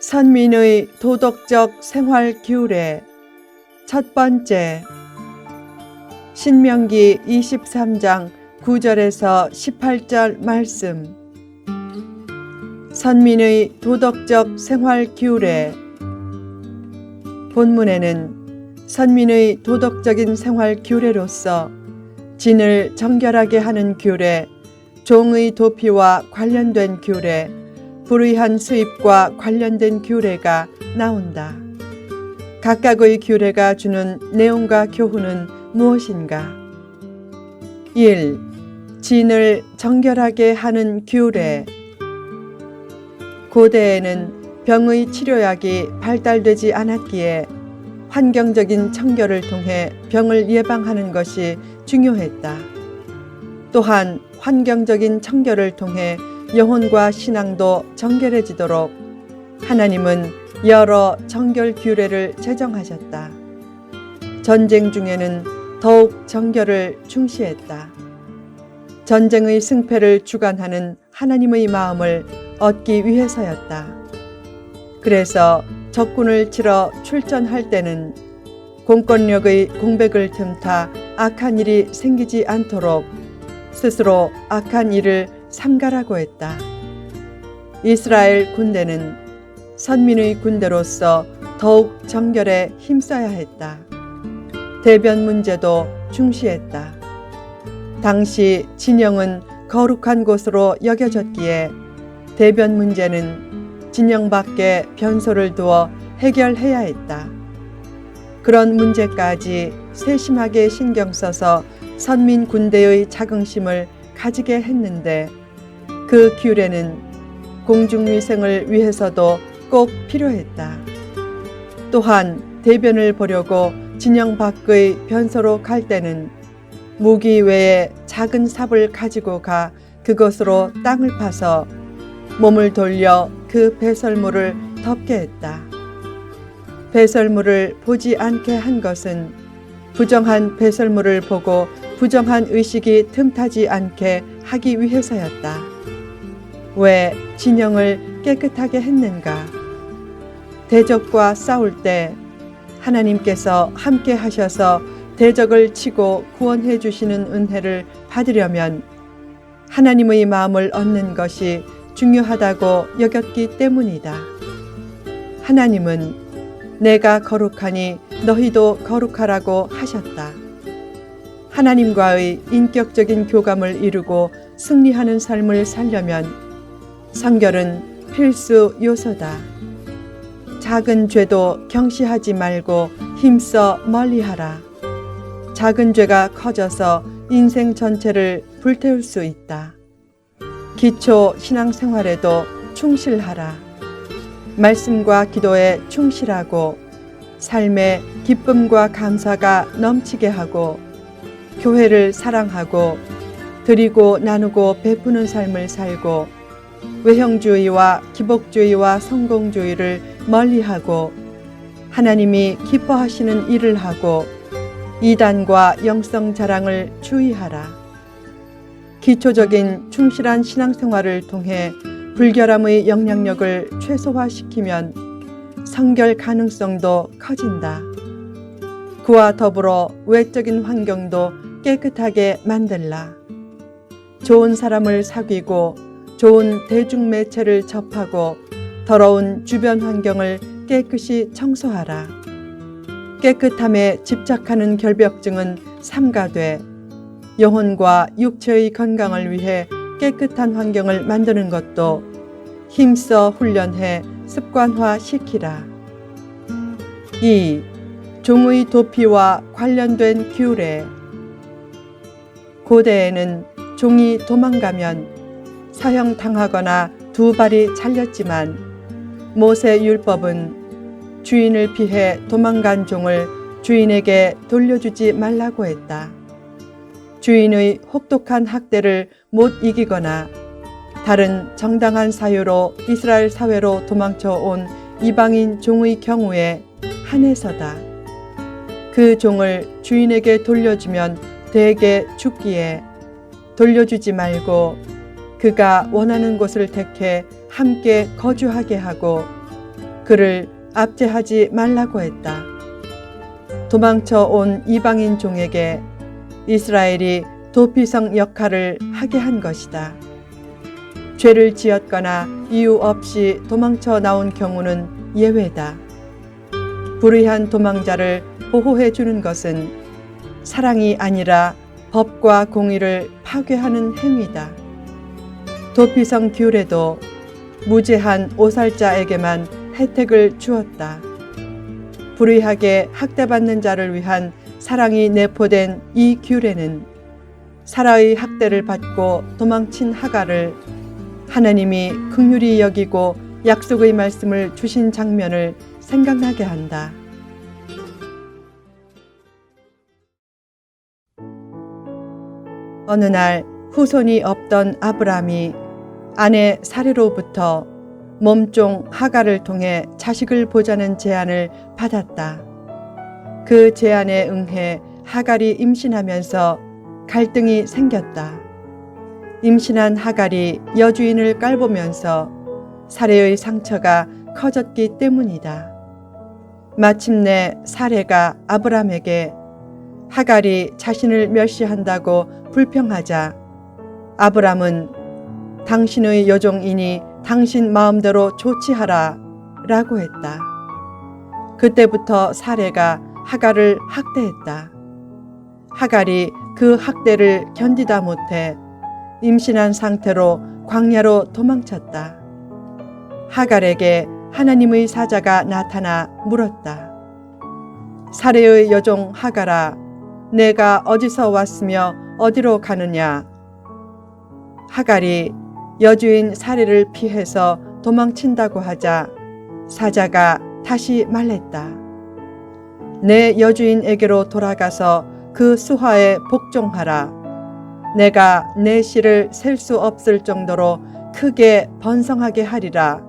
선민의 도덕적 생활 규례 첫 번째, 신명기 23장 9절에서 18절 말씀. 선민의 도덕적 생활 규례. 본문에는 선민의 도덕적인 생활 규례로서 진을 정결하게 하는 규례, 종의 도피와 관련된 규례, 불의한 수입과 관련된 규례가 나온다. 각각의 규례가 주는 내용과 교훈은 무엇인가? 1. 진을 정결하게 하는 규례. 고대에는 병의 치료약이 발달되지 않았기에 환경적인 청결을 통해 병을 예방하는 것이 중요했다. 또한 환경적인 청결을 통해 영혼과 신앙도 정결해지도록 하나님은 여러 정결 규례를 제정하셨다. 전쟁 중에는 더욱 정결을 중시했다. 전쟁의 승패를 주관하는 하나님의 마음을 얻기 위해서였다. 그래서 적군을 치러 출전할 때는 공권력의 공백을 틈타 악한 일이 생기지 않도록 스스로 악한 일을 삼가라고 했다. 이스라엘 군대는 선민의 군대로서 더욱 정결에 힘써야 했다. 대변 문제도 중시했다. 당시 진영은 거룩한 곳으로 여겨졌기에 대변 문제는 진영 밖에 변소를 두어 해결해야 했다. 그런 문제까지 세심하게 신경 써서 선민 군대의 자긍심을 가지게 했는데 그 규례는 공중위생을 위해서도 꼭 필요했다. 또한 대변을 보려고 진영 밖의 변소로 갈 때는 무기 외에 작은 삽을 가지고 가 그것으로 땅을 파서 몸을 돌려 그 배설물을 덮게 했다. 배설물을 보지 않게 한 것은 부정한 배설물을 보고 부정한 의식이 틈타지 않게 하기 위해서였다. 왜 진영을 깨끗하게 했는가? 대적과 싸울 때 하나님께서 함께 하셔서 대적을 치고 구원해 주시는 은혜를 받으려면 하나님의 마음을 얻는 것이 중요하다고 여겼기 때문이다. 하나님은 내가 거룩하니 너희도 거룩하라고 하셨다. 하나님과의 인격적인 교감을 이루고 승리하는 삶을 살려면 성결은 필수 요소다. 작은 죄도 경시하지 말고 힘써 멀리하라. 작은 죄가 커져서 인생 전체를 불태울 수 있다. 기초 신앙생활에도 충실하라. 말씀과 기도에 충실하고 삶에 기쁨과 감사가 넘치게 하고 교회를 사랑하고 드리고 나누고 베푸는 삶을 살고 외형주의와 기복주의와 성공주의를 멀리하고 하나님이 기뻐하시는 일을 하고 이단과 영성 자랑을 주의하라. 기초적인 충실한 신앙생활을 통해 불결함의 영향력을 최소화시키면 성결 가능성도 커진다. 그와 더불어 외적인 환경도 깨끗하게 만들라. 좋은 사람을 사귀고 좋은 대중매체를 접하고 더러운 주변 환경을 깨끗이 청소하라. 깨끗함에 집착하는 결벽증은 삼가되 영혼과 육체의 건강을 위해 깨끗한 환경을 만드는 것도 힘써 훈련해 습관화시키라. 2. 종의 도피와 관련된 규례. 고대에는 종이 도망가면 사형당하거나 두 발이 잘렸지만 모세 율법은 주인을 피해 도망간 종을 주인에게 돌려주지 말라고 했다. 주인의 혹독한 학대를 못 이기거나 다른 정당한 사유로 이스라엘 사회로 도망쳐 온 이방인 종의 경우에 한해서다. 그 종을 주인에게 돌려주면 대개 죽기에 돌려주지 말고 그가 원하는 곳을 택해 함께 거주하게 하고 그를 압제하지 말라고 했다. 도망쳐 온 이방인 종에게 이스라엘이 도피성 역할을 하게 한 것이다. 죄를 지었거나 이유 없이 도망쳐 나온 경우는 예외다. 불의한 도망자를 보호해 주는 것은 사랑이 아니라 법과 공의를 파괴하는 행위다. 도피성 귤에도 무죄한 오살자에게만 혜택을 주었다. 불의하게 학대받는 자를 위한 사랑이 내포된 이 귤에는 사라의 학대를 받고 도망친 하갈을 하나님이 긍휼히 여기고 약속의 말씀을 주신 장면을 생각나게 한다. 어느 날 후손이 없던 아브람이 아내 사례로부터 몸종 하갈을 통해 자식을 보자는 제안을 받았다. 그 제안에 응해 하갈이 임신하면서 갈등이 생겼다. 임신한 하갈이 여주인을 깔보면서 사례의 상처가 커졌기 때문이다. 마침내 사례가 아브람에게 하갈이 자신을 멸시한다고 불평하자 아브람은 당신의 여종이니 당신 마음대로 조치하라 라고 했다. 그때부터 사례가 하갈을 학대했다. 하갈이 그 학대를 견디다 못해 임신한 상태로 광야로 도망쳤다. 하갈에게 하나님의 사자가 나타나 물었다. 사례의 여종 하갈아, 내가 어디서 왔으며 어디로 가느냐? 하갈이 여주인 사례를 피해서 도망친다고 하자 사자가 다시 말했다. 내 여주인에게로 돌아가서 그 수하에 복종하라. 내가 내 씨를 셀 수 없을 정도로 크게 번성하게 하리라.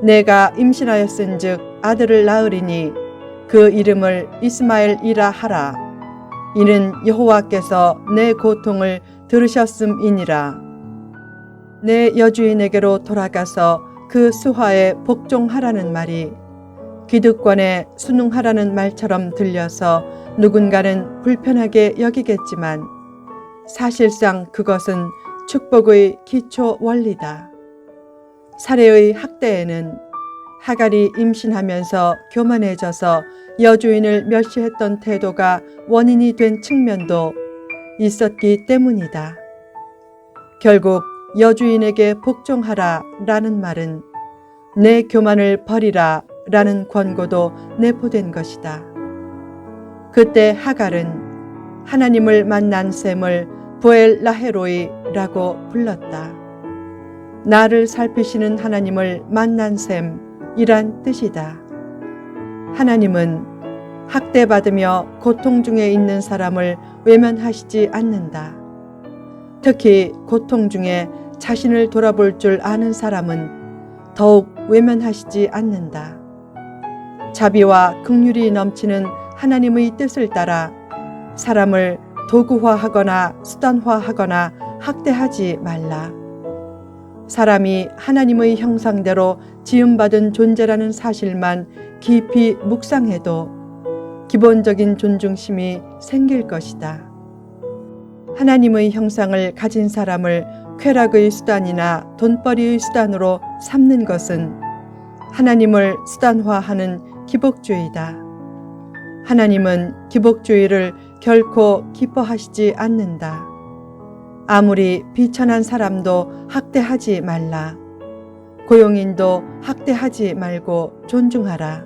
내가 임신하였은즉 아들을 낳으리니 그 이름을 이스마엘이라 하라. 이는 여호와께서 내 고통을 들으셨음이니라. 내 여주인에게로 돌아가서 그 수하에 복종하라는 말이 기득권에 순응하라는 말처럼 들려서 누군가는 불편하게 여기겠지만 사실상 그것은 축복의 기초 원리다. 사례의 학대에는 하갈이 임신하면서 교만해져서 여주인을 멸시했던 태도가 원인이 된 측면도 있었기 때문이다. 결국 여주인에게 복종하라 라는 말은 내 교만을 버리라 라는 권고도 내포된 것이다. 그때 하갈은 하나님을 만난 셈을 부엘 라헤로이라고 불렀다. 나를 살피시는 하나님을 만난 셈이란 뜻이다. 하나님은 학대받으며 고통 중에 있는 사람을 외면하시지 않는다. 특히 고통 중에 자신을 돌아볼 줄 아는 사람은 더욱 외면하시지 않는다. 자비와 긍휼이 넘치는 하나님의 뜻을 따라 사람을 도구화하거나 수단화하거나 학대하지 말라. 사람이 하나님의 형상대로 지음받은 존재라는 사실만 깊이 묵상해도 기본적인 존중심이 생길 것이다. 하나님의 형상을 가진 사람을 쾌락의 수단이나 돈벌이의 수단으로 삼는 것은 하나님을 수단화하는 기복주의다. 하나님은 기복주의를 결코 기뻐하시지 않는다. 아무리 비천한 사람도 학대하지 말라. 고용인도 학대하지 말고 존중하라.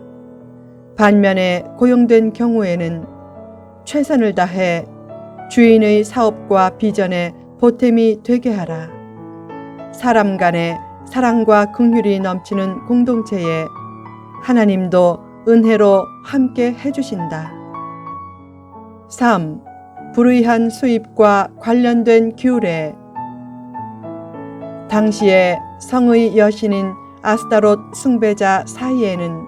반면에 고용된 경우에는 최선을 다해 주인의 사업과 비전에 보탬이 되게 하라. 사람 간에 사랑과 긍휼이 넘치는 공동체에 하나님도 은혜로 함께 해주신다. 3. 불의한 수입과 관련된 규례. 당시에 성의 여신인 아스타롯 숭배자 사이에는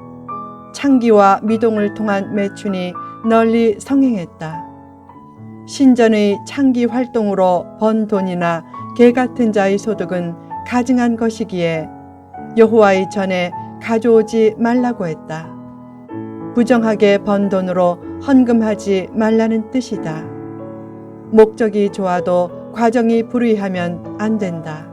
창기와 미동을 통한 매춘이 널리 성행했다. 신전의 창기 활동으로 번 돈이나 개 같은 자의 소득은 가증한 것이기에 여호와의 전에 가져오지 말라고 했다. 부정하게 번 돈으로 헌금하지 말라는 뜻이다. 목적이 좋아도 과정이 불의하면 안 된다.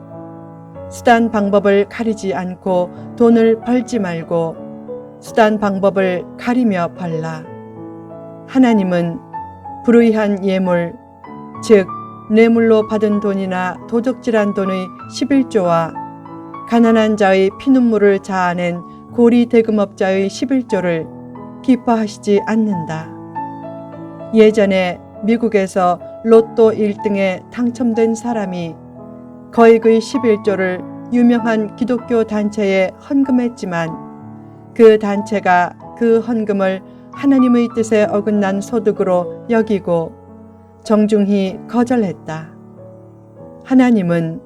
수단 방법을 가리지 않고 돈을 벌지 말고 수단 방법을 가리며 벌라. 하나님은 불의한 예물, 즉 뇌물로 받은 돈이나 도적질한 돈의 11조와 가난한 자의 피눈물을 자아낸 고리 대금업자의 11조를 기뻐하시지 않는다. 예전에 미국에서 로또 1등에 당첨된 사람이 거액의 11조를 유명한 기독교 단체에 헌금했지만 그 단체가 그 헌금을 하나님의 뜻에 어긋난 소득으로 여기고 정중히 거절했다. 하나님은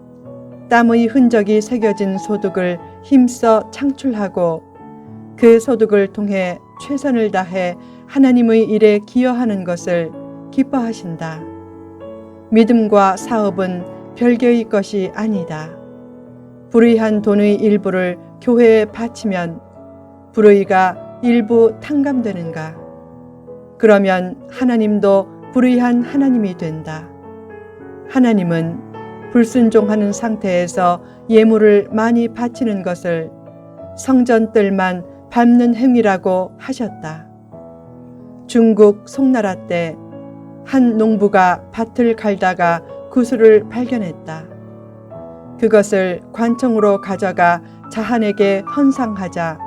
땀의 흔적이 새겨진 소득을 힘써 창출하고 그 소득을 통해 최선을 다해 하나님의 일에 기여하는 것을 기뻐하신다. 믿음과 사업은 별개의 것이 아니다. 불의한 돈의 일부를 교회에 바치면 불의가 일부 탕감되는가? 그러면 하나님도 불의한 하나님이 된다. 하나님은 불순종하는 상태에서 예물을 많이 바치는 것을 성전뜰만 밟는 행위라고 하셨다. 중국 송나라 때 한 농부가 밭을 갈다가 구슬을 발견했다. 그것을 관청으로 가져가 자한에게 헌상하자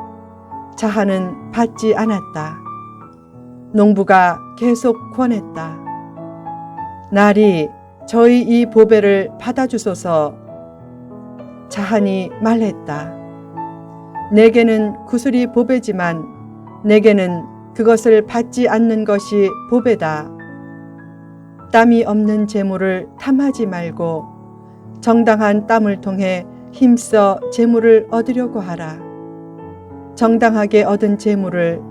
자한은 받지 않았다. 농부가 계속 권했다. 날이 저희 이 보배를 받아주소서. 자한이 말했다. 내게는 구슬이 보배지만 내게는 그것을 받지 않는 것이 보배다. 땀이 없는 재물을 탐하지 말고 정당한 땀을 통해 힘써 재물을 얻으려고 하라. 정당하게 얻은 재물을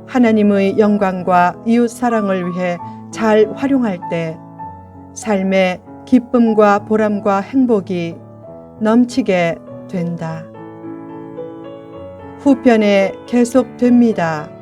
하나님의 영광과 이웃 사랑을 위해 잘 활용할 때 삶의 기쁨과 보람과 행복이 넘치게 된다. 후편에 계속됩니다.